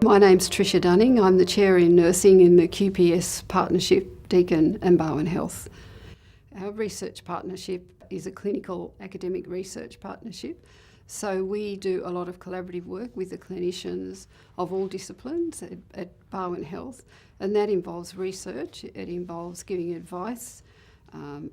My name's Tricia Dunning. I'm the Chair in Nursing in the QPS partnership, Deakin and Barwon Health. Our research partnership is a clinical academic research partnership. So we do a lot of collaborative work with the clinicians of all disciplines at Barwon Health, and that involves research. It involves giving advice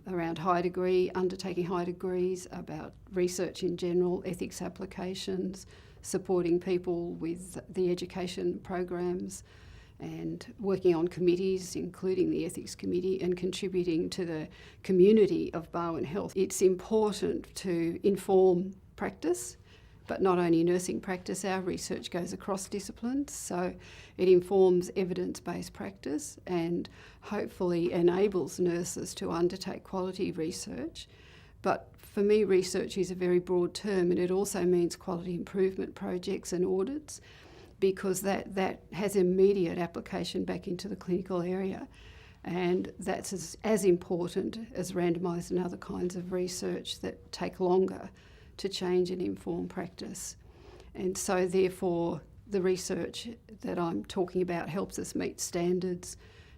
around undertaking high degrees, about research in general, ethics applications, supporting people with the education programs, and working on committees, including the Ethics Committee, and contributing to the community of Barwon Health. It's important to inform practice, but not only nursing practice. Our research goes across disciplines, so it informs evidence-based practice and hopefully enables nurses to undertake quality research. But for me, research is a very broad term, and it also means quality improvement projects and audits, because that has immediate application back into the clinical area. And that's as important as randomised and other kinds of research that take longer to change and inform practice. And so therefore the research that I'm talking about helps us meet standards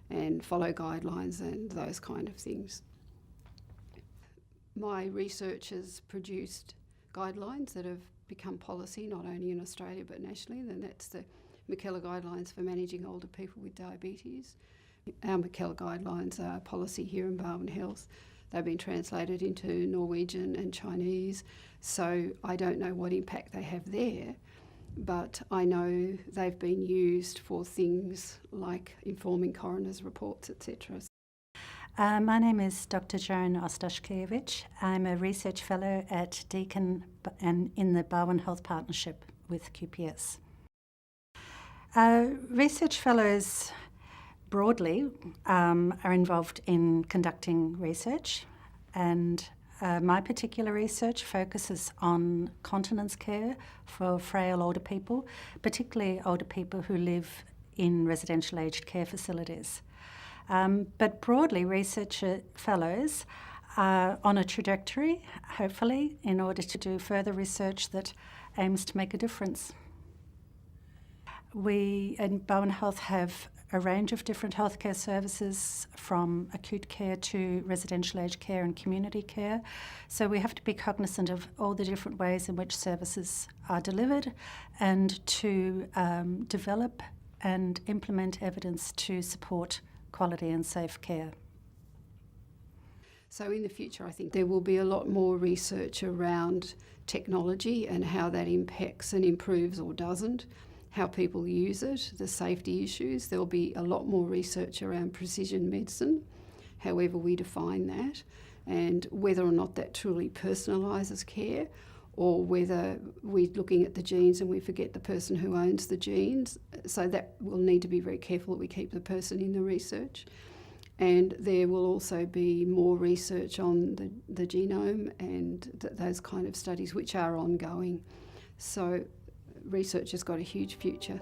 and follow guidelines and those kind of things. My research has produced guidelines that have become policy not only in Australia but nationally, and that's the McKellar Guidelines for Managing Older People with Diabetes. Our McKellar Guidelines are policy here in Barwon Health. They've been translated into Norwegian and Chinese, so I don't know what impact they have there, but I know they've been used for things like informing coroner's reports, etc. My name is Dr. Joan Ostashkiewicz. I'm a research fellow at Deakin and in the Barwon Health Partnership with QPS. Research fellows broadly are involved in conducting research, and my particular research focuses on continence care for frail older people, particularly older people who live in residential aged care facilities. But broadly, research fellows are on a trajectory, hopefully, in order to do further research that aims to make a difference. We in Barwon Health have a range of different healthcare services, from acute care to residential aged care and community care. So we have to be cognizant of all the different ways in which services are delivered, and to develop and implement evidence to support quality and safe care. So in the future, I think there will be a lot more research around technology and how that impacts and improves or doesn't, how people use it, the safety issues. There'll be a lot more research around precision medicine, however we define that, and whether or not that truly personalises care, or whether we're looking at the genes and we forget the person who owns the genes. So that will need to be very careful that we keep the person in the research. And there will also be more research on the genome and those kind of studies, which are ongoing. So research has got a huge future.